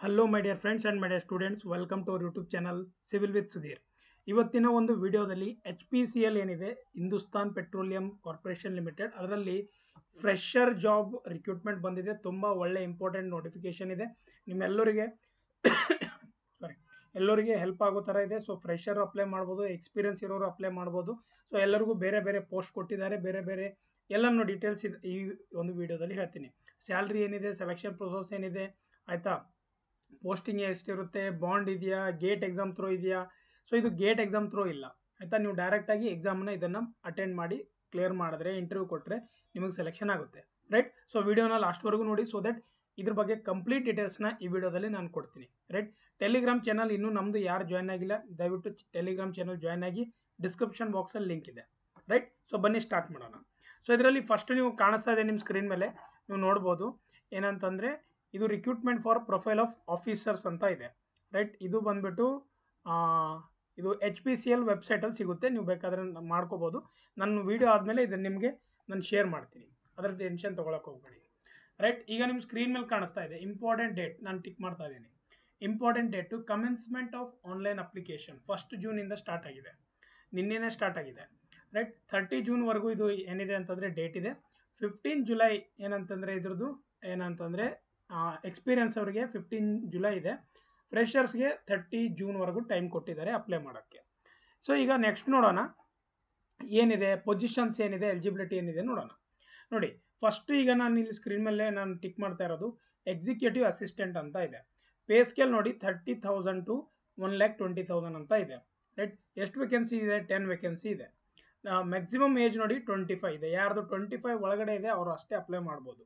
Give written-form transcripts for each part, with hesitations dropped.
Hello my dear friends and my dear students, welcome to our YouTube channel civil with Sudheer. ಇವತ್ತಿನ ಒಂದು ವಿಡಿಯೋದಲ್ಲಿ HPCL ಏನಿದೆ, Hindustan petroleum corporation limited, ಅದರಲ್ಲಿ fresher job recruitment ಬಂದಿದೆ. ತುಂಬ ಒಳ್ಳೆ ಇಂಪಾರ್ಟೆಂಟ್ ನೋಟಿಫಿಕೇಶನ್ ಇದೆ. ನಿಮ್ಮೆಲ್ಲರಿಗೆ ಎಲ್ಲರಿಗೆ ಹೆಲ್ಪ್ ಆಗೋ ಥರ ಇದೆ. ಸೊ ಫ್ರೆಶರ್ ಅಪ್ಲೈ ಮಾಡ್ಬೋದು, ಎಕ್ಸ್ಪೀರಿಯನ್ಸ್ ಇರೋರು ಅಪ್ಲೈ ಮಾಡ್ಬೋದು. ಸೊ ಎಲ್ಲರಿಗೂ ಬೇರೆ ಬೇರೆ ಪೋಸ್ಟ್ ಕೊಟ್ಟಿದ್ದಾರೆ, ಬೇರೆ ಬೇರೆ ಎಲ್ಲನೂ ಡೀಟೇಲ್ಸ್ ಈ ಒಂದು ವಿಡಿಯೋದಲ್ಲಿ ಹೇಳ್ತೀನಿ. ಸ್ಯಾಲ್ರಿ ಏನಿದೆ, ಸೆಲೆಕ್ಷನ್ ಪ್ರೊಸೆಸ್ ಏನಿದೆ, ಆಯಿತಾ, ಪೋಸ್ಟಿಂಗ್ ಎಷ್ಟಿರುತ್ತೆ, ಬಾಂಡ್ ಇದೆಯಾ, ಗೇಟ್ ಎಕ್ಸಾಮ್ ಥ್ರೋ ಇದೆಯಾ. ಸೊ ಇದು ಗೇಟ್ ಎಕ್ಸಾಮ್ ಥ್ರೋ ಇಲ್ಲ, ಆಯಿತಾ. ನೀವು ಡೈರೆಕ್ಟಾಗಿ ಎಕ್ಸಾಮ್ನ ಇದನ್ನು ಅಟೆಂಡ್ ಮಾಡಿ ಕ್ಲಿಯರ್ ಮಾಡಿದ್ರೆ, ಇಂಟರ್ವ್ಯೂ ಕೊಟ್ಟರೆ ನಿಮಗೆ ಸೆಲೆಕ್ಷನ್ ಆಗುತ್ತೆ, ರೈಟ್. ಸೊ ವಿಡಿಯೋನ ಲಾಸ್ಟ್ವರೆಗೂ ನೋಡಿ, ಸೊ ದಟ್ ಇದ್ರ ಬಗ್ಗೆ ಕಂಪ್ಲೀಟ್ ಡೀಟೇಲ್ಸ್ನ ಈ ವಿಡಿಯೋದಲ್ಲಿ ನಾನು ಕೊಡ್ತೀನಿ, ರೈಟ್. ಟೆಲಿಗ್ರಾಮ್ ಚಾನಲ್ ಇನ್ನೂ ನಮ್ಮದು ಯಾರು ಜಾಯ್ನ್ ಆಗಿಲ್ಲ, ದಯವಿಟ್ಟು ಟೆಲಿಗ್ರಾಮ್ ಚಾನಲ್ ಜಾಯ್ನ್ ಆಗಿ, ಡಿಸ್ಕ್ರಿಪ್ಷನ್ ಬಾಕ್ಸಲ್ಲಿ ಲಿಂಕ್ ಇದೆ, ರೈಟ್. ಸೊ ಬನ್ನಿ ಸ್ಟಾರ್ಟ್ ಮಾಡೋಣ. ಸೊ ಇದರಲ್ಲಿ ಫಸ್ಟ್ ನೀವು ಕಾಣಿಸ್ತಾ ಇದೆ ನಿಮ್ಮ ಸ್ಕ್ರೀನ್ ಮೇಲೆ, ನೀವು ನೋಡ್ಬೋದು ಏನಂತಂದರೆ ಇದು recruitment for profile of officers ಅಂತ ಇದೆ, ರೈಟ್. ಇದು ಬಂದ್ಬಿಟ್ಟು ಇದು HPCL ವೆಬ್ಸೈಟಲ್ಲಿ ಸಿಗುತ್ತೆ, ನೀವು ಬೇಕಾದರೆ ಮಾಡ್ಕೋಬೋದು. ನನ್ನ ವಿಡಿಯೋ ಆದಮೇಲೆ ಇದನ್ನು ನಿಮಗೆ ನಾನು ಶೇರ್ ಮಾಡ್ತೀನಿ, ಅದರ ಟೆನ್ಷನ್ ತೊಗೊಳಕ್ಕೆ ಹೋಗ್ಬೇಡಿ, ರೈಟ್. ಈಗ ನಿಮ್ಮ ಸ್ಕ್ರೀನ್ ಮೇಲೆ ಕಾಣಿಸ್ತಾ ಇದೆ ಇಂಪಾರ್ಟೆಂಟ್ ಡೇಟ್, ನಾನು ಟಿಕ್ ಮಾಡ್ತಾ ಇದ್ದೀನಿ. Important date commencement of online application 1 ಜೂನಿಂದ ಸ್ಟಾರ್ಟ್ ಆಗಿದೆ, ನಿನ್ನೆನೇ ಸ್ಟಾರ್ಟ್ ಆಗಿದೆ, ರೈಟ್. 30 ಜೂನ್ವರೆಗೂ ಇದು ಏನಿದೆ ಅಂತಂದರೆ ಡೇಟ್ ಇದೆ. 15 ಜುಲೈ ಏನಂತಂದರೆ ಇದ್ರದ್ದು ಏನಂತಂದರೆ ಎಕ್ಸ್ಪೀರಿಯನ್ಸ್ ಅವರಿಗೆ 15 ಜುಲೈ ಇದೆ. ಫ್ರೆಷರ್ಸ್ಗೆ 30 ಜೂನ್ವರೆಗೂ ಟೈಮ್ ಕೊಟ್ಟಿದ್ದಾರೆ ಅಪ್ಲೈ ಮಾಡೋಕ್ಕೆ. ಸೊ ಈಗ ನೆಕ್ಸ್ಟ್ ನೋಡೋಣ ಏನಿದೆ, ಪೊಸಿಷನ್ಸ್ ಏನಿದೆ, ಎಲಿಜಿಬಿಲಿಟಿ ಏನಿದೆ ನೋಡೋಣ. ನೋಡಿ ಫಸ್ಟ್ ಈಗ ನಾನು ಇಲ್ಲಿ ಸ್ಕ್ರೀನ್ ಮೇಲೆ ನಾನು ಟಿಕ್ ಮಾಡ್ತಾ ಇರೋದು ಎಕ್ಸಿಕ್ಯೂಟಿವ್ ಅಸಿಸ್ಟೆಂಟ್ ಅಂತ ಇದೆ. ಪೇ ಸ್ಕೇಲ್ ನೋಡಿ 30,000 to 1,20,000 ಅಂತ ಇದೆ, ರೈಟ್. ಎಷ್ಟು ವೇಕೆನ್ಸಿ ಇದೆ? 10 ವೇಕೆನ್ಸಿ ಇದೆ. ಮ್ಯಾಕ್ಸಿಮಮ್ ಏಜ್ ನೋಡಿ 25 ಇದೆ. ಯಾರ್ದು 25 ಒಳಗಡೆ ಇದೆ ಅವರು ಅಷ್ಟೇ ಅಪ್ಲೈ ಮಾಡ್ಬೋದು,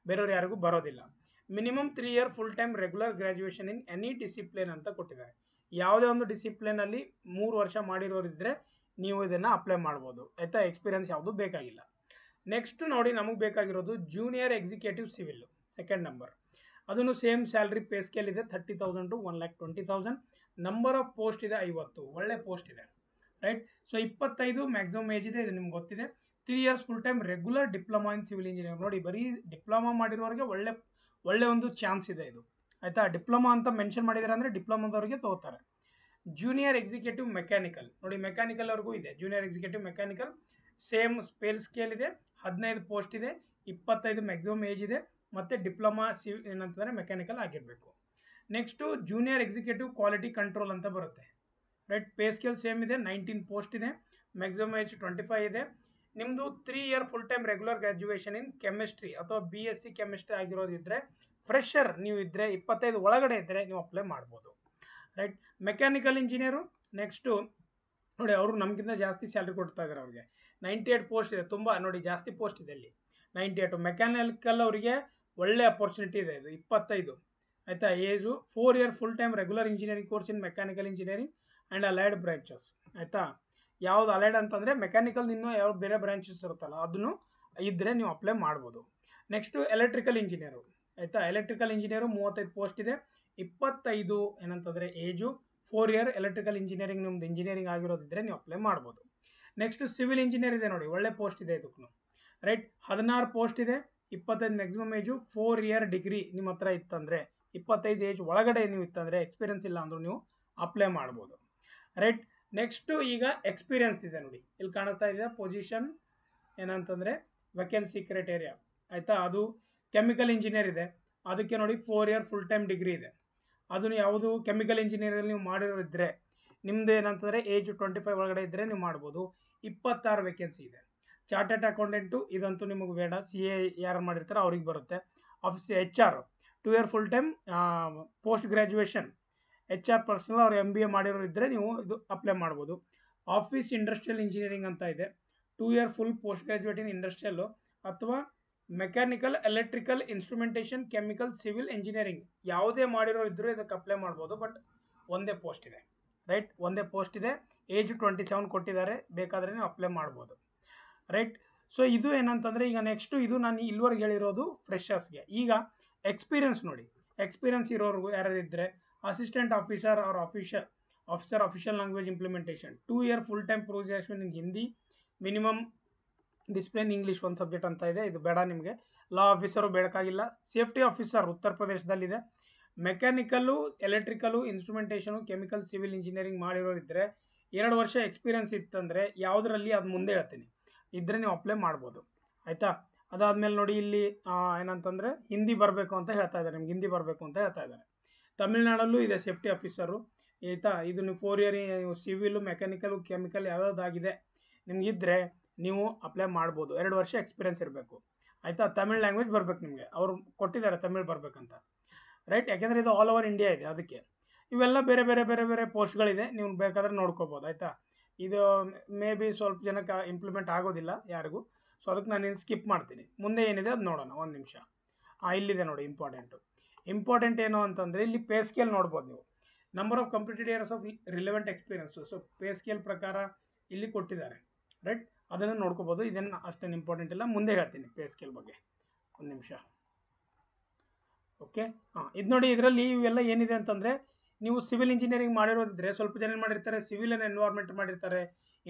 ಬೇರೆಯವ್ರು ಯಾರಿಗೂ ಬರೋದಿಲ್ಲ. Minimum 3 year full time regular graduation in any discipline ಅಂತ ಕೊಟ್ಟಿದ್ದಾರೆ. ಯಾವುದೇ ಒಂದು ಡಿಸಿಪ್ಲಿನಲ್ಲಿ 3 ವರ್ಷ ಮಾಡಿರೋರಿದ್ದರೆ ನೀವು ಇದನ್ನು ಅಪ್ಲೈ ಮಾಡ್ಬೋದು, ಆಯಿತಾ. ಎಕ್ಸ್ಪೀರಿಯನ್ಸ್ ಯಾವುದು ಬೇಕಾಗಿಲ್ಲ. ನೆಕ್ಸ್ಟ್ ನೋಡಿ ನಮಗೆ ಬೇಕಾಗಿರೋದು junior executive civil, second number. ಅದನ್ನು ಸೇಮ್ ಸ್ಯಾಲ್ರಿ ಪೇ ಸ್ಕೇಲ್ ಇದೆ 30,000 to 1,20,000. ನಂಬರ್ ಆಫ್ ಪೋಸ್ಟ್ ಇದೆ 50, ಒಳ್ಳೆ ಪೋಸ್ಟ್ ಇದೆ, ರೈಟ್. ಸೊ 25 ಮ್ಯಾಕ್ಸಿಮಮ್ ಏಜ್ ಇದೆ, ಇದು ನಿಮ್ಗೆ ಗೊತ್ತಿದೆ. 3 years full time regular diploma in civil engineer. ನೋಡಿ ಬರೀ ಡಿಪ್ಲೊಮಾ ಮಾಡಿರೋರಿಗೆ ಒಳ್ಳೆ ಒಂದು ಚಾನ್ಸ್ ಇದೆ ಇದು, ಆಯಿತಾ. ಡಿಪ್ಲೊಮಾ ಅಂತ ಮೆನ್ಷನ್ ಮಾಡಿದ್ದಾರೆ ಅಂದರೆ ಡಿಪ್ಲೊಮಾದವ್ರಿಗೆ ತಗೋತಾರೆ. ಜೂನಿಯರ್ ಎಕ್ಸಿಕ್ಯೂಟಿವ್ ಮೆಕ್ಯಾನಿಕಲ್ ನೋಡಿ, ಮೆಕ್ಯಾನಿಕಲ್ ಅವ್ರಿಗೂ ಇದೆ junior executive mechanical. Same scale scale ಇದೆ, 15 ಪೋಸ್ಟ್ ಇದೆ, 25 ಮ್ಯಾಕ್ಸಿಮಮ್ ಏಜ್ ಇದೆ, ಮತ್ತು ಡಿಪ್ಲೊಮಾ ಏನಂತಂದರೆ ಮೆಕ್ಯಾನಿಕಲ್ ಆಗಿರಬೇಕು. Next junior executive quality control ಅಂತ ಬರುತ್ತೆ, ರೈಟ್. ಪೇ ಸ್ಕೇಲ್ ಸೇಮ್ ಇದೆ, 19 ಪೋಸ್ಟ್ ಇದೆ, ಮ್ಯಾಕ್ಸಿಮಮ್ ಏಜ್ 25 ಇದೆ. ನಿಮ್ಮದು 3 year full time regular graduation in chemistry ಅಥವಾ BSc ಕೆಮಿಸ್ಟ್ರಿ ಆಗಿರೋದಿದ್ದರೆ, ಫ್ರೆಶರ್ ನೀವು ಇದ್ದರೆ, 25 ಒಳಗಡೆ ಇದ್ದರೆ ನೀವು ಅಪ್ಲೈ ಮಾಡ್ಬೋದು, ರೈಟ್. ಮೆಕ್ಯಾನಿಕಲ್ ಇಂಜಿನಿಯರು ನೆಕ್ಸ್ಟು ನೋಡಿ, ಅವರು ನಮಗಿಂತ ಜಾಸ್ತಿ ಸ್ಯಾಲ್ರಿ ಕೊಡ್ತಾ ಇದ್ದಾರೆ. ಅವ್ರಿಗೆ 98 ಪೋಸ್ಟ್ ಇದೆ, ತುಂಬ ನೋಡಿ ಜಾಸ್ತಿ ಪೋಸ್ಟ್ ಇದೆ ಇಲ್ಲಿ, 98. ಮೆಕ್ಯಾನಿಕಲ್ ಅವರಿಗೆ ಒಳ್ಳೆ ಅಪರ್ಚುನಿಟಿ ಇದೆ, ಇದು 25, ಆಯಿತಾ. Age 4 year full time regular engineering course in mechanical engineering and allied branches, ಆಯಿತಾ. ಯಾವ್ದು ಅಲೈಡ್ ಅಂತಂದರೆ ಮೆಕ್ಯಾನಿಕಲ್ ಇನ್ನೂ ಯಾವ ಬೇರೆ ಬ್ರಾಂಚಸ್ ಇರುತ್ತಲ್ಲ ಅದನ್ನು ಇದ್ದರೆ ನೀವು ಅಪ್ಲೈ ಮಾಡ್ಬೋದು. ನೆಕ್ಸ್ಟು ಎಲೆಕ್ಟ್ರಿಕಲ್ ಇಂಜಿನಿಯರು, ಆಯಿತಾ. ಎಲೆಕ್ಟ್ರಿಕಲ್ ಇಂಜಿನಿಯರು 35 ಪೋಸ್ಟ್ ಇದೆ, 25 ಏನಂತಂದರೆ ಏಜು, 4 year ಎಲೆಕ್ಟ್ರಿಕಲ್ ಇಂಜಿನಿಯರಿಂಗ್ ನಿಮ್ದು ಇಂಜಿನಿಯರಿಂಗ್ ಆಗಿರೋದಿದ್ದರೆ ನೀವು ಅಪ್ಲೈ ಮಾಡ್ಬೋದು. ನೆಕ್ಸ್ಟು ಸಿವಿಲ್ ಇಂಜಿನಿಯರ್ ಇದೆ ನೋಡಿ, ಒಳ್ಳೆ ಪೋಸ್ಟ್ ಇದೆ ಇದಕ್ಕೂ, ರೈಟ್. 16 ಪೋಸ್ಟ್ ಇದೆ, 25 ಮ್ಯಾಕ್ಸಿಮಮ್ ಏಜು, 4 year ಡಿಗ್ರಿ ನಿಮ್ಮ ಹತ್ರ ಇತ್ತಂದರೆ, 25 ಏಜ್ ಒಳಗಡೆ ನೀವು ಇತ್ತಂದರೆ, ಎಕ್ಸ್ಪೀರಿಯನ್ಸ್ ಇಲ್ಲ ಅಂದರೂ ನೀವು ಅಪ್ಲೈ ಮಾಡ್ಬೋದು, ರೈಟ್. ನೆಕ್ಸ್ಟು ಈಗ ಎಕ್ಸ್ಪೀರಿಯನ್ಸ್ ಇದೆ ನೋಡಿ, ಇಲ್ಲಿ ಕಾಣಿಸ್ತಾ ಇದೆ ಪೊಸಿಷನ್ ಏನಂತಂದರೆ ವೇಕೆನ್ಸಿ ಕ್ರೈಟೇರಿಯಾ, ಆಯಿತಾ. ಅದು ಕೆಮಿಕಲ್ ಇಂಜಿನಿಯರ್ ಇದೆ, ಅದಕ್ಕೆ ನೋಡಿ 4 year ಫುಲ್ ಟೈಮ್ ಡಿಗ್ರಿ ಇದೆ. ಅದನ್ನು ಯಾವುದು ಕೆಮಿಕಲ್ ಇಂಜಿನಿಯರಲ್ಲಿ ನೀವು ಮಾಡಿರೋದಿದ್ದರೆ, ನಿಮ್ಮದು ಏನಂತಂದರೆ ಏಜ್ 25 ಒಳಗಡೆ ಇದ್ದರೆ ನೀವು ಮಾಡ್ಬೋದು. 26 ವೇಕೆನ್ಸಿ ಇದೆ. ಚಾರ್ಟೆಡ್ ಅಕೌಂಟೆಂಟು ಇದಂತೂ ನಿಮಗೆ ಬೇಡ, CA ಯಾರು ಮಾಡಿರ್ತಾರೆ ಅವ್ರಿಗೆ ಬರುತ್ತೆ. Office HR 2 year full time post graduation HR personal, ಅವ್ರು MBA ಮಾಡಿರೋರು ಇದ್ದರೆ ನೀವು ಇದು ಅಪ್ಲೈ ಮಾಡ್ಬೋದು. ಆಫೀಸ್ ಇಂಡಸ್ಟ್ರಿಯಲ್ ಇಂಜಿನಿಯರಿಂಗ್ ಅಂತ ಇದೆ, 2 year full post graduate in industrial ಅಥವಾ mechanical, electrical, instrumentation, chemical, civil engineering ಯಾವುದೇ ಮಾಡಿರೋ ಇದ್ದರೂ ಇದಕ್ಕೆ ಅಪ್ಲೈ ಮಾಡ್ಬೋದು. ಬಟ್ ಒಂದೇ ಪೋಸ್ಟ್ ಇದೆ, ರೈಟ್. ಒಂದೇ ಪೋಸ್ಟ್ ಇದೆ, ಏಜ್ 27 ಕೊಟ್ಟಿದ್ದಾರೆ, ಬೇಕಾದರೆ ನೀವು ಅಪ್ಲೈ ಮಾಡ್ಬೋದು, ರೈಟ್. ಸೊ ಇದು ಏನಂತಂದರೆ ಈಗ ನೆಕ್ಸ್ಟು ಇದು ನಾನು ಇಲ್ಲಿವರೆಗೆ ಹೇಳಿರೋದು ಫ್ರೆಷರ್ಸ್ಗೆ. ಈಗ ಎಕ್ಸ್ಪೀರಿಯನ್ಸ್ ನೋಡಿ, ಎಕ್ಸ್ಪೀರಿಯನ್ಸ್ ಇರೋರ್ಗು ಯಾರ್ಯಾರಿದ್ದರೆ, ಅಸಿಸ್ಟೆಂಟ್ ಆಫೀಸರ್ ಅವ್ರ officer official language implementation, 2 year full time projection in Hindi, minimum discipline English ಒಂದು ಸಬ್ಜೆಕ್ಟ್ ಅಂತ ಇದೆ, ಇದು ಬೇಡ ನಿಮಗೆ. ಲಾ ಆಫೀಸರು ಬೇಕಾಗಿಲ್ಲ. ಸೇಫ್ಟಿ ಆಫೀಸರ್ ಉತ್ತರ ಪ್ರದೇಶದಲ್ಲಿದೆ, mechanical, electrical, instrumentation, chemical, civil engineering ಮಾಡಿರೋರಿದ್ದರೆ 2 ವರ್ಷ ಎಕ್ಸ್ಪೀರಿಯನ್ಸ್ ಇತ್ತಂದರೆ ಯಾವುದರಲ್ಲಿ ಅದು ಮುಂದೆ ಹೇಳ್ತೀನಿ ಇದ್ದರೆ ನೀವು ಅಪ್ಲೈ ಮಾಡ್ಬೋದು ಆಯಿತಾ. ಅದಾದಮೇಲೆ ನೋಡಿ ಇಲ್ಲಿ ಏನಂತಂದರೆ ಹಿಂದಿ ಬರಬೇಕು ಅಂತ ಹೇಳ್ತಾ ಇದ್ದಾರೆ, ನಿಮ್ಗೆ ಹಿಂದಿ ಬರಬೇಕು ಅಂತ ಹೇಳ್ತಾ ಇದ್ದಾರೆ. ತಮಿಳ್ನಾಡಲ್ಲೂ ಇದೆ ಸೇಫ್ಟಿ ಆಫೀಸರು ಆಯಿತಾ. ಇದು ನೀವು 4 ಇಯರ್ ಸಿವಿಲು, ಮೆಕ್ಯಾನಿಕಲು, ಕೆಮಿಕಲ್ ಯಾವುದಾಗಿದೆ ನಿಮಗಿದ್ರೆ ನೀವು ಅಪ್ಲೈ ಮಾಡ್ಬೋದು. 2 ವರ್ಷ ಎಕ್ಸ್ಪೀರಿಯನ್ಸ್ ಇರಬೇಕು ಆಯಿತಾ. ತಮಿಳ್ ಲ್ಯಾಂಗ್ವೇಜ್ ಬರಬೇಕು ನಿಮಗೆ, ಅವರು ಕೊಟ್ಟಿದ್ದಾರೆ ತಮಿಳ್ ಬರಬೇಕಂತ, ರೈಟ್. ಯಾಕೆಂದರೆ ಇದು ಆಲ್ ಓವರ್ ಇಂಡಿಯಾ ಇದೆ ಅದಕ್ಕೆ. ಇವೆಲ್ಲ ಬೇರೆ ಬೇರೆ ಬೇರೆ ಬೇರೆ ಪೋಸ್ಟ್ಗಳಿದೆ, ನೀವು ಬೇಕಾದ್ರೆ ನೋಡ್ಕೋಬೋದು ಆಯಿತಾ. ಇದು ಮೇ ಬಿ ಸ್ವಲ್ಪ ಜನಕ್ಕೆ ಇಂಪ್ಲಿಮೆಂಟ್ ಆಗೋದಿಲ್ಲ ಯಾರಿಗೂ, ಸೊ ಅದಕ್ಕೆ ನಾನು ಸ್ಕಿಪ್ ಮಾಡ್ತೀನಿ. ಮುಂದೆ ಏನಿದೆ ಅದು ನೋಡೋಣ, ಒಂದು ನಿಮಿಷ. ಇಲ್ಲಿದೆ ನೋಡಿ ಇಂಪಾರ್ಟೆಂಟ್ ಏನು ಅಂತಂದರೆ ಇಲ್ಲಿ ಪೇ ಸ್ಕೇಲ್ ನೋಡ್ಬೋದು ನೀವು. Number of completed years of relevant experience, so pay scale ಪ್ರಕಾರ ಇಲ್ಲಿ ಕೊಟ್ಟಿದ್ದಾರೆ, ರೈಟ್. ಅದನ್ನು ನೋಡ್ಕೋಬೋದು. ಇದನ್ನು ಅಷ್ಟೇನು ಇಂಪಾರ್ಟೆಂಟ್ ಇಲ್ಲ, ಮುಂದೆ ಹೇಳ್ತೀನಿ ಪೇ ಸ್ಕೇಲ್ ಬಗ್ಗೆ, ಒಂದು ನಿಮಿಷ. ಓಕೆ, ಇದು ನೋಡಿ, ಇದರಲ್ಲಿ ಇವೆಲ್ಲ ಏನಿದೆ ಅಂತಂದರೆ ನೀವು ಸಿವಿಲ್ ಇಂಜಿನಿಯರಿಂಗ್ ಮಾಡಿರೋದಿದ್ರೆ ಸ್ವಲ್ಪ ಜನ ಮಾಡಿರ್ತಾರೆ, ಸಿವಿಲ್ ಆ್ಯಂಡ್ ಎನ್ವೈರ್ಮೆಂಟ್ ಮಾಡಿರ್ತಾರೆ,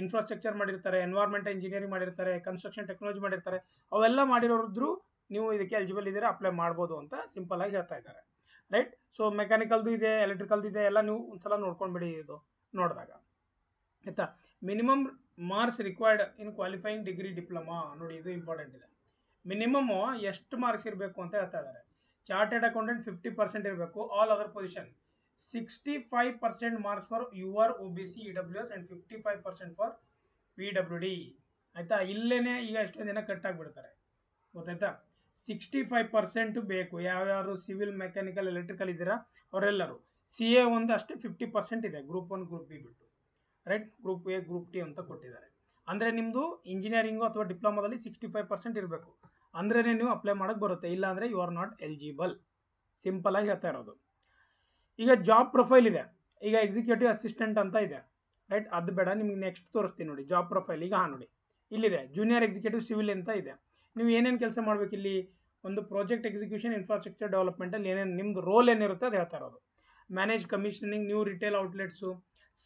ಇನ್ಫ್ರಾಸ್ಟ್ರಕ್ಚರ್ ಮಾಡಿರ್ತಾರೆ, ಎನ್ವೈರ್ಮೆಂಟ್ ಇಂಜಿನಿಯರಿಂಗ್ ಮಾಡಿರ್ತಾರೆ, ಕನ್ಸ್ಟ್ರಕ್ಷನ್ ಟೆಕ್ನಾಲಜಿ ಮಾಡಿರ್ತಾರೆ. ಅವೆಲ್ಲ ಮಾಡಿರೋದ್ರು ನೀವು ಇದಕ್ಕೆ ಎಲಿಜಿಬಲ್ ಇದ್ದೀರಾ, ಅಪ್ಲೈ ಮಾಡ್ಬೋದು ಅಂತ ಸಿಂಪಲ್ ಆಗಿ ಹೇಳ್ತಾ ಇದ್ದಾರೆ, ರೈಟ್. ಸೊ ಮೆಕ್ಯಾನಿಕಲ್ದು ಇದೆ, ಎಲೆಕ್ಟ್ರಿಕಲ್ದು ಇದೆ, ಎಲ್ಲ ನೀವು ಒಂದ್ಸಲ ನೋಡ್ಕೊಂಡ್ಬಿಡಿ ಇದು ನೋಡಿದಾಗ ಆಯಿತಾ. Minimum marks required in qualifying degree diploma, ನೋಡಿ ಇದು ಇಂಪಾರ್ಟೆಂಟ್ ಇದೆ. ಮಿನಿಮಮ್ ಎಷ್ಟು ಮಾರ್ಕ್ಸ್ ಇರಬೇಕು ಅಂತ ಹೇಳ್ತಾ ಇದ್ದಾರೆ. ಚಾರ್ಟೆಡ್ ಅಕೌಂಟೆಂಟ್ 50% ಇರಬೇಕು, all other position 65% marks for UR OBC EWS and 55% for PWD ಆಯಿತಾ. ಇಲ್ಲೇನೆ ಈಗ ಎಷ್ಟೊಂದು ಜನ ಕಟ್ ಆಗಿಬಿಡ್ತಾರೆ ಗೊತ್ತಾಯ್ತಾ. 65% ಬೇಕು, ಯಾವ್ಯಾರು ಸಿವಿಲ್, ಮೆಕ್ಯಾನಿಕಲ್, ಎಲೆಕ್ಟ್ರಿಕಲ್ ಇದ್ದೀರಾ ಅವರೆಲ್ಲರೂ. CA ಒಂದು ಅಷ್ಟೇ 50% ಇದೆ, ಗ್ರೂಪ್ 1 ಗ್ರೂಪ್ ಬಿ ಬಿಟ್ಟು, right. Group A group T ಅಂತ ಕೊಟ್ಟಿದ್ದಾರೆ. ಅಂದರೆ ನಿಮ್ಮದು ಇಂಜಿನಿಯರಿಂಗು ಅಥವಾ ಡಿಪ್ಲೊಮಾದಲ್ಲಿ 65% ಇರಬೇಕು, ಅಂದ್ರೆ ನೀವು ಅಪ್ಲೈ ಮಾಡೋಕ್ಕೆ ಬರುತ್ತೆ. ಇಲ್ಲ ಅಂದರೆ you are not eligible, simple ಆಗಿ ಹೇಳ್ತಾ ಇರೋದು. ಈಗ ಜಾಬ್ ಪ್ರೊಫೈಲ್ ಇದೆ, ಈಗ ಎಕ್ಸಿಕ್ಯೂಟಿವ್ ಅಸಿಸ್ಟೆಂಟ್ ಅಂತ ಇದೆ, ರೈಟ್. ಅದು ಬೇಡ, ನಿಮ್ಗೆ ನೆಕ್ಸ್ಟ್ ತೋರಿಸ್ತೀನಿ ನೋಡಿ ಜಾಬ್ ಪ್ರೊಫೈಲ್. ಈಗ ನೋಡಿ ಇಲ್ಲಿದೆ ಜೂನಿಯರ್ ಎಕ್ಸಿಕ್ಯೂಟಿವ್ ಸಿವಿಲ್ ಅಂತ ಇದೆ. ನೀವು ಏನೇನು ಕೆಲಸ ಮಾಡಬೇಕು ಇಲ್ಲಿ, ಒಂದು ಪ್ರಾಜೆಕ್ಟ್ ಎಕ್ಸಿಕ್ಯೂಷನ್, ಇನ್ಫ್ರಾಸ್ಟ್ರಕ್ಚರ್ ಡೆವಲಪ್ಮೆಂಟಲ್ಲಿ ಏನೇನು ನಿಮ್ಮದು ರೋಲ್ ಏನಿರುತ್ತೆ ಅದು ಹೇಳ್ತಾ ಇರೋದು. Manage commissioning, new retail outlets,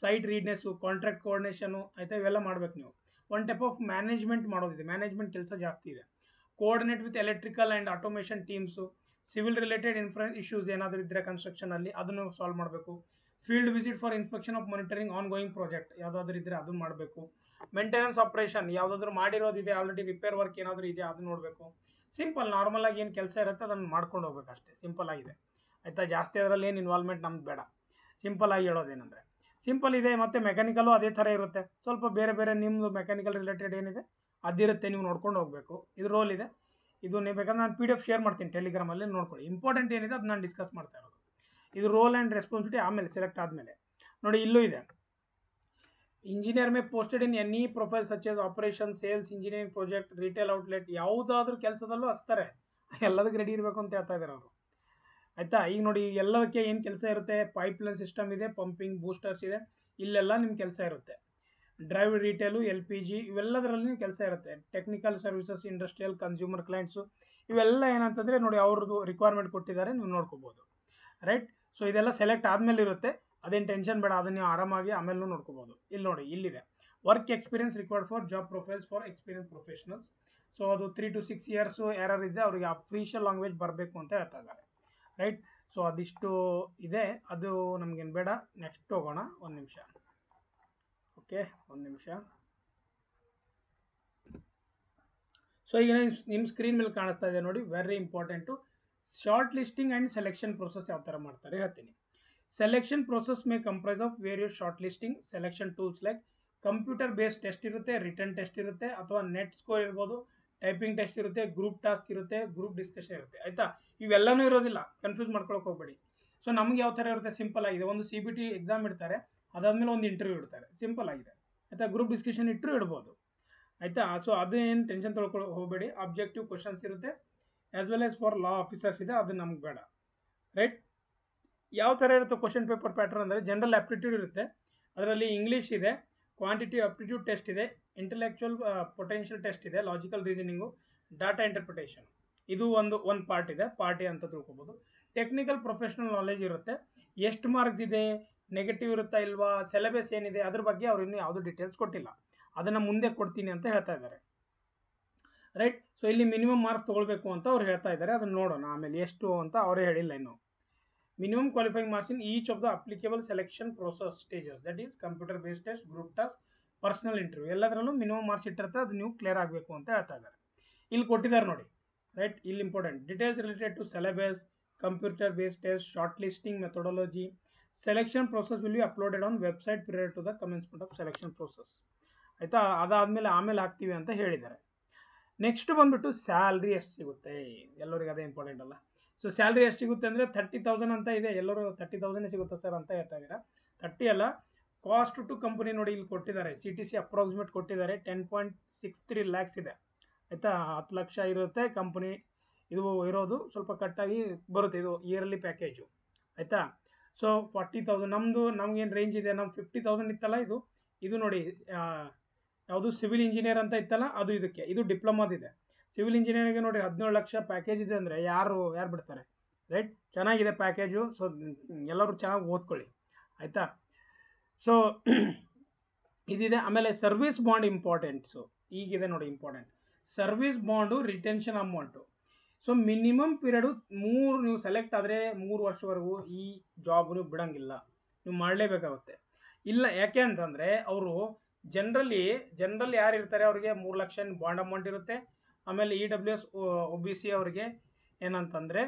site readiness, contract coordination ಆಯಿತಾ, ಇವೆಲ್ಲ ಮಾಡಬೇಕು ನೀವು. ಒನ್ ಟೈಪ್ ಆಫ್ ಮ್ಯಾನೇಜ್ಮೆಂಟ್ ಮಾಡೋದಿದೆ, ಮ್ಯಾನೇಜ್ಮೆಂಟ್ ಕೆಲಸ ಜಾಸ್ತಿ ಇದೆ. Coordinate with electrical and automation teams, civil related issues ಏನಾದರೂ ಇದ್ದರೆ ಕನ್ಸ್ಟ್ರಕ್ಷನಲ್ಲಿ ಅದನ್ನು ಸಾಲ್ವ್ ಮಾಡಬೇಕು. Field visit for inspection of monitoring ongoing project ಯಾವುದಾದ್ರೂ ಇದ್ದರೆ ಅದನ್ನು ಮಾಡಬೇಕು. ಮೇಂಟೆನೆನ್ಸ್ ಆಪರೇಷನ್ ಯಾವುದಾದ್ರೂ ಮಾಡಿರೋದಿದೆ, ಆಲ್ರೆಡಿ ರಿಪೇರ್ ವರ್ಕ್ ಏನಾದರೂ ಇದೆ ಅದು ನೋಡಬೇಕು. ಸಿಂಪಲ್ ನಾರ್ಮಲ್ ಆಗಿ ಏನು ಕೆಲಸ ಇರುತ್ತೆ ಅದನ್ನು ಮಾಡ್ಕೊಂಡು ಹೋಗ್ಬೇಕು ಅಷ್ಟೇ, ಸಿಂಪಲ್ ಆಗಿದೆ ಆಯಿತಾ. ಜಾಸ್ತಿ ಅದರಲ್ಲಿ ಏನು ಇನ್ವಾಲ್ವ್ಮೆಂಟ್ ನಮ್ದು ಬೇಡ, ಸಿಂಪಲ್ ಆಗಿ ಹೇಳೋದೇನೆಂದರೆ ಸಿಂಪಲ್ ಇದೆ. ಮತ್ತು ಮೆಕ್ಯಾನಿಕಲ್ಲು ಅದೇ ಥರ ಇರುತ್ತೆ, ಸ್ವಲ್ಪ ಬೇರೆ ಬೇರೆ ನಿಮ್ಮದು ಮೆಕ್ಯಾನಿಕಲ್ ರಿಲೇಟೆಡ್ ಏನಿದೆ ಅದಿರುತ್ತೆ, ನೀವು ನೋಡ್ಕೊಂಡು ಹೋಗಬೇಕು. ಇದು ರೋಲ್ ಇದೆ, ಇದು ನೀವು ಬೇಕಾದ್ರೆ ನಾನು PDF ಶೇರ್ ಮಾಡ್ತೀನಿ ಟೆಲಿಗ್ರಾಮಲ್ಲಿ, ನೋಡ್ಕೊಳ್ಳಿ. ಇಂಪಾರ್ಟೆಂಟ್ ಏನಿದೆ ಅದು ನಾನು ಡಿಸ್ಕಸ್ ಮಾಡ್ತಾ ಇರೋದು. ಇದು ರೋಲ್ ಆ್ಯಂಡ್ ರೆಸ್ಪಾನ್ಸಿಬಿಲಿಟಿ ಆಮೇಲೆ ಸೆಲೆಕ್ಟ್ ಆದಮೇಲೆ ನೋಡಿ ಇಲ್ಲೂ ಇದೆ. Engineer May posted in any profile such as operation, sales, engineering, project, retail outlet, ಯಾವುದಾದ್ರೂ ಕೆಲಸದಲ್ಲೂ ಹಚ್ತಾರೆ, ಎಲ್ಲದಕ್ಕೆ ರೆಡಿ ಇರಬೇಕು ಅಂತ ಹೇಳ್ತಾ ಇದ್ದಾರೆ ಅವರು ಆಯಿತಾ. ಈಗ ನೋಡಿ ಎಲ್ಲದಕ್ಕೆ ಏನು ಕೆಲಸ ಇರುತ್ತೆ, ಪೈಪ್ಲೈನ್ ಸಿಸ್ಟಮ್ ಇದೆ, ಪಂಪಿಂಗ್, ಬೂಸ್ಟರ್ಸ್ ಇದೆ, ಇಲ್ಲೆಲ್ಲ ನಿಮ್ಮ ಕೆಲಸ ಇರುತ್ತೆ. ಡ್ರೈವ್ ರಿಟೇಲು, LPG ಇವೆಲ್ಲದರಲ್ಲಿ ಕೆಲಸ ಇರುತ್ತೆ. Technical services, industrial, consumer clients ಇವೆಲ್ಲ ಏನಂತಂದರೆ ನೋಡಿ ಅವ್ರದ್ದು ರಿಕ್ವೈರ್ಮೆಂಟ್ ಕೊಟ್ಟಿದ್ದಾರೆ, ನೀವು ನೋಡ್ಕೋಬೋದು, ರೈಟ್. ಸೊ ಇದೆಲ್ಲ ಸೆಲೆಕ್ಟ್ ಆದಮೇಲೆ ಇರುತ್ತೆ, ಅದೇನು ಟೆನ್ಷನ್ ಬೇಡ, ಅದನ್ನು ನೀವು ಆರಾಮಾಗಿ ಆಮೇಲೆ ನೋಡ್ಕೋಬೋದು. ಇಲ್ಲಿ ನೋಡಿ ಇಲ್ಲಿದೆ work experience required for job profiles for experience professionals. So ಅದು 3 to 6 ಇಯರ್ಸು ಯಾರು ಇದೆ ಅವರಿಗೆ ಅಫಿಷಿಯಲ್ ಲ್ಯಾಂಗ್ವೇಜ್ ಬರಬೇಕು ಅಂತ ಹೇಳ್ತಾ ಇದ್ದಾರೆ, ರೈಟ್. ಸೊ ಅದಿಷ್ಟು ಇದೆ, ಅದು ನಮಗೇನು ಬೇಡ. ನೆಕ್ಸ್ಟ್ ಹೋಗೋಣ, ಒಂದು ನಿಮಿಷ. ಓಕೆ, ಒಂದು ನಿಮಿಷ. ಸೊ ಈಗ ನಿಮ್ಮ ಸ್ಕ್ರೀನ್ ಮೇಲೆ ಕಾಣಿಸ್ತಾ ಇದೆ ನೋಡಿ, very important. Short listing and selection process ಯಾವ ಥರ ಮಾಡ್ತಾರೆ ಹೇಳ್ತೀನಿ. Selection process May comprise of various short listing selection tools like computer based test ಇರುತ್ತೆ, ರಿಟರ್ನ್ ಟೆಸ್ಟ್ ಇರುತ್ತೆ, ಅಥವಾ ನೆಟ್ ಸ್ಕೋರ್ ಇರ್ಬೋದು, ಟೈಪಿಂಗ್ ಟೆಸ್ಟ್ ಇರುತ್ತೆ, ಗ್ರೂಪ್ ಟಾಸ್ಕ್ ಇರುತ್ತೆ, ಗ್ರೂಪ್ ಡಿಸ್ಕಷನ್ ಇರುತ್ತೆ ಆಯಿತಾ. ಇವೆಲ್ಲನೂ ಇರೋದಿಲ್ಲ, ಕನ್ಫ್ಯೂಸ್ ಮಾಡ್ಕೊಳಕ್ಕೆ ಹೋಗಬೇಡಿ. ಸೊ ನಮ್ಗೆ ಯಾವ ಥರ ಇರುತ್ತೆ, ಸಿಂಪಲ್ ಆಗಿದೆ. ಒಂದು CBT ಎಕ್ಸಾಮ್ ಇಡ್ತಾರೆ, ಅದಾದಮೇಲೆ ಒಂದು ಇಂಟರ್ವ್ಯೂ ಇಡ್ತಾರೆ, ಸಿಂಪಲ್ ಆಗಿದೆ ಆಯಿತಾ. ಗ್ರೂಪ್ ಡಿಸ್ಕಷನ್ ಇಟ್ಟರು ಇಡ್ಬೋದು ಆಯಿತಾ. ಸೊ ಅದು ಏನು ಟೆನ್ಷನ್ ತೊಳ್ಕೊಳ್ಳೋ ಹೋಗಬೇಡಿ. ಆಬ್ಜೆಕ್ಟಿವ್ ಕ್ವಶನ್ಸ್ ಇರುತ್ತೆ, as well as for law officers ಇದೆ, ಅದು ನಮ್ಗೆ ಬೇಡ, ರೈಟ್. ಯಾವ ಥರ ಇರುತ್ತೆ ಕ್ವಶನ್ ಪೇಪರ್ ಪ್ಯಾಟರ್ನ್ ಅಂದರೆ ಜನರಲ್ ಆಪ್ಟಿಟ್ಯೂಡ್ ಇರುತ್ತೆ, ಅದರಲ್ಲಿ ಇಂಗ್ಲೀಷ್ ಇದೆ, ಕ್ವಾಂಟಿಟಿ ಆಪ್ಟಿಟ್ಯೂಡ್ ಟೆಸ್ಟ್ ಇದೆ, ಇಂಟೆಲೆಕ್ಚುವಲ್ ಪೊಟೆನ್ಷಿಯಲ್ ಟೆಸ್ಟ್ ಇದೆ, ಲಾಜಿಕಲ್ ರೀಸನಿಂಗು, ಡಾಟಾ ಇಂಟರ್ಪ್ರಿಟೇಷನ್, ಇದು ಒಂದು ಪಾರ್ಟ್ ಇದೆ, ಪಾರ್ಟಿ ಅಂತ ತಿಳ್ಕೊಬೋದು. ಟೆಕ್ನಿಕಲ್ ಪ್ರೊಫೆಷನಲ್ ನಾಲೆಜ್ ಇರುತ್ತೆ, ಎಷ್ಟು ಮಾರ್ಕ್ಸ್ ಇದೆ, ನೆಗೆಟಿವ್ ಇರುತ್ತಾ ಇಲ್ವಾ, ಸಿಲೆಬಸ್ ಏನಿದೆ ಅದ್ರ ಬಗ್ಗೆ ಅವ್ರು ಇನ್ನೂ ಯಾವುದೂ ಡೀಟೇಲ್ಸ್ ಕೊಟ್ಟಿಲ್ಲ, ಅದನ್ನು ಮುಂದೆ ಕೊಡ್ತೀನಿ ಅಂತ ಹೇಳ್ತಾ ಇದ್ದಾರೆ, ರೈಟ್. ಸೊ ಇಲ್ಲಿ ಮಿನಿಮಮ್ ಮಾರ್ಕ್ಸ್ ತೊಗೊಳ್ಬೇಕು ಅಂತ ಅವ್ರು ಹೇಳ್ತಾ ಇದ್ದಾರೆ, ಅದನ್ನು ನೋಡೋಣ ಆಮೇಲೆ ಎಷ್ಟು ಅಂತ ಅವರೇ ಹೇಳಿಲ್ಲ ಇನ್ನು. minimum qualifying marks in each of the applicable selection process stages, that is computer based test, group task, personal interview ಎಲ್ಲದರಲ್ಲೂ ಮಿನಿಮಮ್ ಮಾರ್ಕ್ಸ್ ಇಟ್ಟಿರುತ್ತೆ, ಅದು ನೀವು ಕ್ಲಿಯರ್ ಆಗಬೇಕು ಅಂತ ಹೇಳ್ತಾ ಇದ್ದಾರೆ. ಇಲ್ಲಿ ಕೊಟ್ಟಿದ್ದಾರೆ ನೋಡಿ, ರೈಟ್, ಇಲ್ಲಿ important details related to syllabus, computer based test, short listing methodology, selection process will be uploaded on website period to the commencement of selection process. ಆಯ್ತಾ, ಅದಾದ್ಮೇಲೆ ಆಮೇಲೆ ಹಾಕ್ತೀವಿ ಅಂತ ಹೇಳಿದ್ದಾರೆ. ನೆಕ್ಸ್ಟ್ ಬಂದ್ಬಿಟ್ಟು ಸ್ಯಾಲ್ರಿ ಎಷ್ಟು ಸಿಗುತ್ತೆ, ಎಲ್ಲರಿಗೆ ಅದೇ ಇಂಪಾರ್ಟೆಂಟ್ ಅಲ್ಲ. ಸೊ ಸ್ಯಾಲ್ರಿ ಎಷ್ಟು ಸಿಗುತ್ತೆ ಅಂದರೆ 30,000 ಅಂತ ಇದೆ, ಎಲ್ಲರೂ 30,000 ಸಿಗುತ್ತೆ ಸರ್ ಅಂತ ಹೇಳ್ತಾ ಇದ್ದೀರಾ. 30 ಅಲ್ಲ, ಕಾಸ್ಟ್ ಟು ಕಂಪನಿ ನೋಡಿ ಇಲ್ಲಿ ಕೊಟ್ಟಿದ್ದಾರೆ, CTC ಅಪ್ರಾಕ್ಸಿಮೇಟ್ ಕೊಟ್ಟಿದ್ದಾರೆ 10.63 lakhs ಇದೆ. ಆಯಿತಾ, 10 ಲಕ್ಷ ಇರುತ್ತೆ ಕಂಪನಿ ಇದು ಇರೋದು, ಸ್ವಲ್ಪ ಕಟ್ಟಾಗಿ ಬರುತ್ತೆ, ಇದು ಇಯರ್ಲಿ ಪ್ಯಾಕೇಜು. ಆಯಿತಾ, ಸೊ 40,000 ನಮ್ಗೇನು ರೇಂಜ್ ಇದೆ, ನಮ್ಮ 50,000 ಇತ್ತಲ್ಲ, ಇದು ನೋಡಿ ಯಾವುದು ಸಿವಿಲ್ ಇಂಜಿನಿಯರ್ ಅಂತ ಇತ್ತಲ್ಲ, ಅದು ಇದಕ್ಕೆ, ಇದು ಡಿಪ್ಲೊಮಾದಿದೆ. ಸಿವಿಲ್ ಇಂಜಿನಿಯರ್ಗೆ ನೋಡಿ 17 ಲಕ್ಷ ಪ್ಯಾಕೇಜ್ ಇದೆ ಅಂದರೆ ಯಾರು ಬಿಡ್ತಾರೆ, ರೈಟ್? ಚೆನ್ನಾಗಿದೆ ಪ್ಯಾಕೇಜು. ಸೊ ಎಲ್ಲರೂ ಚೆನ್ನಾಗಿ ಓದ್ಕೊಳ್ಳಿ, ಆಯಿತಾ. ಸೊ ಇದಿದೆ. ಆಮೇಲೆ ಸರ್ವಿಸ್ ಬಾಂಡ್ ಇಂಪಾರ್ಟೆಂಟ್ಸು ಈಗಿದೆ ನೋಡಿ, important service bond retention amount. So minimum period ನೀವು ಸೆಲೆಕ್ಟ್ ಆದರೆ 3 ವರ್ಷವರೆಗೂ ಈ ಜಾಬ್ ನೀವು ಬಿಡೋಂಗಿಲ್ಲ, ನೀವು ಮಾಡಲೇಬೇಕಾಗುತ್ತೆ. ಇಲ್ಲ, ಯಾಕೆ ಅಂತಂದರೆ ಅವರು ಜನರಲಿ ಯಾರು ಇರ್ತಾರೆ ಅವ್ರಿಗೆ 3 ಲಕ್ಷ ಬಾಂಡ್ ಅಮೌಂಟ್ ಇರುತ್ತೆ. ಆಮೇಲೆ EWS OBC ಅವರಿಗೆ ಏನಂತಂದರೆ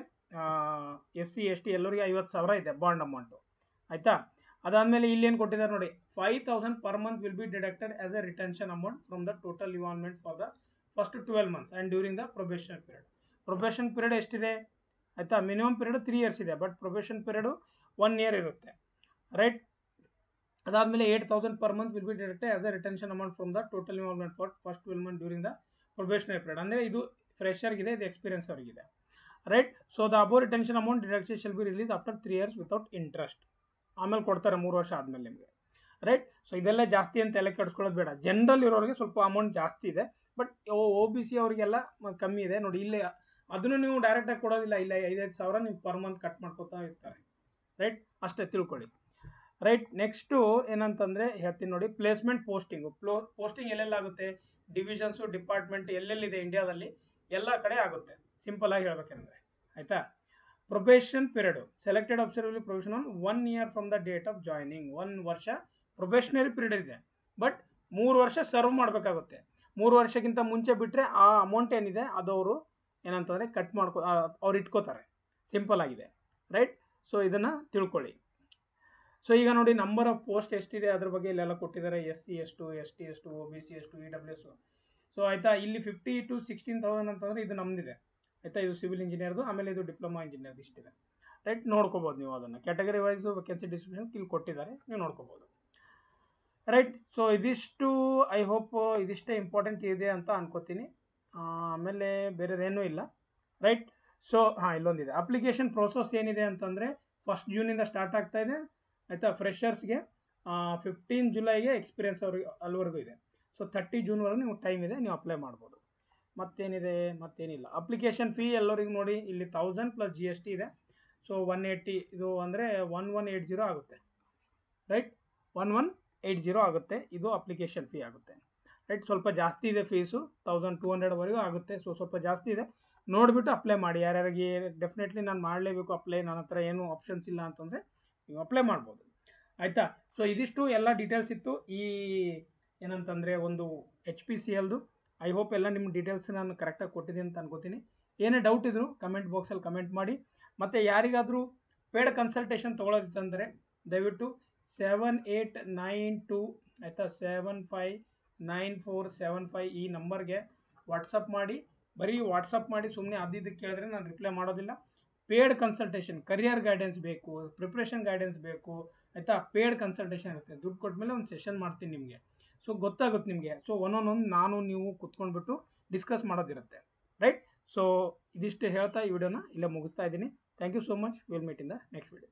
SC ST ಎಲ್ಲರಿಗೆ 50,000 ಇದೆ ಬಾಂಡ್ ಅಮೌಂಟು, ಆಯಿತಾ. ಅದಾದಮೇಲೆ ಇಲ್ಲೇನು ಕೊಟ್ಟಿದ್ದಾರೆ ನೋಡಿ, 5,000 per month will be deducted as a retention amount from the total involvement for the first 12 months and during the probation period. Probation period ಎಷ್ಟಿದೆ, ಆಯಿತಾ? ಮಿನಿಮಮ್ ಪೀರಿಯಡ್ 3 years ಇದೆ, ಬಟ್ ಪ್ರೊಬೇಷನ್ ಪೀರಿಯಡು 1 year ಇರುತ್ತೆ, right? ಅದಾದಮೇಲೆ 8,000 per month will be deducted as a retention amount from the total involvement for first 12 months during the probationary period. ಅಂದರೆ ಇದು ಫ್ರೆಷರ್ಗಿದೆ, ಇದು experience ಅವರಿಗಿದೆ, right? So the above retention amount deduction shall be release after 3 years without interest. ಆಮೇಲೆ ಕೊಡ್ತಾರೆ 3 ವರ್ಷ ಆದಮೇಲೆ ನಿಮಗೆ, ರೈಟ್? ಸೊ ಇದೆಲ್ಲ ಜಾಸ್ತಿ ಅಂತ ಎಲ್ಲ ಕೆಡಿಸ್ಕೊಳ್ಳೋದು ಬೇಡ. ಜನರಲ್ ಇರೋರಿಗೆ ಸ್ವಲ್ಪ ಅಮೌಂಟ್ ಜಾಸ್ತಿ ಇದೆ, ಬಟ್ OBC ಅವರಿಗೆಲ್ಲ ಕಮ್ಮಿ ಇದೆ ನೋಡಿ. ಇಲ್ಲೇ ಅದನ್ನು ನೀವು ಡೈರೆಕ್ಟಾಗಿ ಕೊಡೋದಿಲ್ಲ, ಇಲ್ಲ 5,000 ನೀವು ಪರ್ ಮಂತ್ ಕಟ್ ಮಾಡ್ಕೊತಾ ಇರ್ತಾರೆ, ರೈಟ್? ಅಷ್ಟೇ ತಿಳ್ಕೊಳ್ಳಿ, ರೈಟ್? ನೆಕ್ಸ್ಟು ಏನಂತಂದರೆ ಹೇಳ್ತೀನಿ ನೋಡಿ, ಪ್ಲೇಸ್ಮೆಂಟ್ ಪೋಸ್ಟಿಂಗು. ಪೋಸ್ಟಿಂಗ್ ಎಲ್ಲೆಲ್ಲಾಗುತ್ತೆ, ಡಿವಿಷನ್ಸು, ಡಿಪಾರ್ಟ್ಮೆಂಟ್ ಎಲ್ಲೆಲ್ಲಿದೆ ಇಂಡಿಯಾದಲ್ಲಿ ಎಲ್ಲ ಕಡೆ ಆಗುತ್ತೆ, ಸಿಂಪಲ್ ಆಗಿ ಹೇಳ್ಬೇಕಂದ್ರೆ, ಆಯಿತಾ. Probation period, selected officer will probation on 1 year from the date of joining. 1 ವರ್ಷ ಪ್ರೊಬೇಷನರಿ ಪೀರಿಯಡ್ ಇದೆ, ಬಟ್ 3 ವರ್ಷ ಸರ್ವ್ ಮಾಡಬೇಕಾಗುತ್ತೆ. 3 ವರ್ಷಕ್ಕಿಂತ ಮುಂಚೆ ಬಿಟ್ಟರೆ ಆ ಅಮೌಂಟ್ ಏನಿದೆ ಅದು ಅವರು ಏನಂತಂದರೆ ಕಟ್ ಅವ್ರು ಇಟ್ಕೋತಾರೆ, ಸಿಂಪಲ್ ಆಗಿದೆ, ರೈಟ್? ಸೊ ಇದನ್ನು ತಿಳ್ಕೊಳ್ಳಿ. ಸೊ ಈಗ ನೋಡಿ, ನಂಬರ್ ಆಫ್ ಪೋಸ್ಟ್ ಎಷ್ಟಿದೆ ಅದ್ರ ಬಗ್ಗೆ ಇಲ್ಲೆಲ್ಲ ಕೊಟ್ಟಿದ್ದಾರೆ, SC ಎಷ್ಟು, ST ಎಷ್ಟು, OBC ಎಷ್ಟು, EWS. ಸೊ ಆಯಿತಾ, ಇಲ್ಲಿ 50 to 16,000 ಅಂತಂದರೆ ಇದು ನಮ್ಮದಿದೆ, ಆಯಿತಾ. ಇದು ಸಿವಿಲ್ ಇಂಜಿನಿಯರ್ದು, ಆಮೇಲೆ ಇದು ಡಿಪ್ಲೊಮಾ ಇಂಜಿನಿಯರ್ದು ಇಷ್ಟಿದೆ, ರೈಟ್? ನೋಡ್ಕೋಬೋದು ನೀವು ಅದನ್ನು, ಕ್ಯಾಟಗರಿ ವೈಸು ವೇಕೆನ್ಸಿ ಡಿಸ್ಟ್ರಿಬ್ಯೂಷನ್ ಇಲ್ಲಿ ಕೊಟ್ಟಿದ್ದಾರೆ, ನೀವು ನೋಡ್ಕೋಬೋದು, ರೈಟ್? ಸೊ ಇದಿಷ್ಟು, ಐ ಹೋಪ್ ಇದಿಷ್ಟೇ ಇಂಪಾರ್ಟೆಂಟ್ ಇದೆ ಅಂತ ಅನ್ಕೋತೀನಿ. ಆಮೇಲೆ ಬೇರೆದೇನೂ ಇಲ್ಲ, ರೈಟ್? ಸೊ ಇಲ್ಲೊಂದಿದೆ, ಅಪ್ಲಿಕೇಶನ್ ಪ್ರೋಸೆಸ್ ಏನಿದೆ ಅಂತಂದರೆ 1 June ಸ್ಟಾರ್ಟ್ ಆಗ್ತಾ ಇದೆ, ಆಯಿತಾ. ಫ್ರೆಷರ್ಸ್ಗೆ 15 Julyಗೆ ಎಕ್ಸ್ಪೀರಿಯನ್ಸ್ ಅವ್ರಿಗೆ ಅಲ್ಲಿವರೆಗೂ ಇದೆ. ಸೊ 30 June ನೀವು ಟೈಮ್ ಇದೆ, ನೀವು ಅಪ್ಲೈ ಮಾಡ್ಬೋದು. ಮತ್ತೇನಿದೆ, ಮತ್ತೇನಿಲ್ಲ. ಅಪ್ಲಿಕೇಶನ್ ಫೀ ಎಲ್ಲರಿಗೂ ನೋಡಿ, ಇಲ್ಲಿ 1000 + GST ಇದೆ. ಸೊ 180, ಇದು ಅಂದರೆ 1180 ಆಗುತ್ತೆ, ರೈಟ್? 1180 ಆಗುತ್ತೆ, ಇದು ಅಪ್ಲಿಕೇಶನ್ ಫೀ ಆಗುತ್ತೆ, ರೈಟ್? ಸ್ವಲ್ಪ ಜಾಸ್ತಿ ಇದೆ ಫೀಸು, 1200ವರೆಗೂ ಆಗುತ್ತೆ. ಸೊ ಸ್ವಲ್ಪ ಜಾಸ್ತಿ ಇದೆ, ನೋಡಿಬಿಟ್ಟು ಅಪ್ಲೈ ಮಾಡಿ. ಯಾರ್ಯಾರಿಗೆ ಡೆಫಿನೆಟ್ಲಿ ನಾನು ಮಾಡಲೇಬೇಕು ಅಪ್ಲೈ, ನನ್ನ ಹತ್ರ ಏನೂ ಆಪ್ಷನ್ಸ್ ಇಲ್ಲ ಅಂತಂದರೆ ನೀವು ಅಪ್ಲೈ ಮಾಡ್ಬೋದು, ಆಯಿತಾ. ಸೊ ಇದಿಷ್ಟು ಎಲ್ಲ ಡೀಟೇಲ್ಸ್ ಇತ್ತು ಈ ಏನಂತಂದರೆ ಒಂದು HPCLದು. ಐ ಹೋಪ್ ಎಲ್ಲ ನಿಮ್ಮ ಡೀಟೇಲ್ಸ್ ನಾನು ಕರೆಕ್ಟಾಗಿ ಕೊಟ್ಟಿದ್ದೀನಿ ಅಂತ ಅನ್ಕೋತೀನಿ. ಏನೇ ಡೌಟ್ ಇದ್ರು ಕಮೆಂಟ್ ಬಾಕ್ಸಲ್ಲಿ ಕಮೆಂಟ್ ಮಾಡಿ. ಮತ್ತು ಯಾರಿಗಾದರೂ ಪೇಡ್ ಕನ್ಸಲ್ಟೇಷನ್ ತೊಗೊಳೋದಿತ್ತಂದರೆ ದಯವಿಟ್ಟು 7892 ಆಯಿತಾ 759475 ಈ ನಂಬರ್ಗೆ ವಾಟ್ಸಪ್ ಮಾಡಿ. ಬರೀ ವಾಟ್ಸಪ್ ಮಾಡಿ ಸುಮ್ಮನೆ ಅದಕ್ಕೆ ಕೇಳಿದ್ರೆ ನಾನು ರಿಪ್ಲೈ ಮಾಡೋದಿಲ್ಲ. ಪೇಡ್ ಕನ್ಸಲ್ಟೇಷನ್, ಕರಿಯರ್ ಗೈಡೆನ್ಸ್ ಬೇಕು, ಪ್ರಿಪ್ರೇಷನ್ ಗೈಡೆನ್ಸ್ ಬೇಕು, ಆಯಿತಾ. ಪೇಡ್ ಕನ್ಸಲ್ಟೇಷನ್ ಇರುತ್ತೆ, ದುಡ್ಡು ಕೊಟ್ಟ ಒಂದು ಸೆಷನ್ ಮಾಡ್ತೀನಿ ನಿಮಗೆ. ಸೊ ಗೊತ್ತಾಗುತ್ತೆ ನಿಮಗೆ. ಸೊ ಒಂದೊಂದು ನಾನು ನೀವು ಕುತ್ಕೊಂಡ್ಬಿಟ್ಟು ಡಿಸ್ಕಸ್ ಮಾಡೋದಿರುತ್ತೆ, ರೈಟ್? ಸೊ ಇದಿಷ್ಟು ಹೇಳ್ತಾ ಈ ವಿಡಿಯೋನ ಇಲ್ಲೇ ಮುಗಿಸ್ತಾ ಇದ್ದೀನಿ. Thank you so much. Will meet in the next video.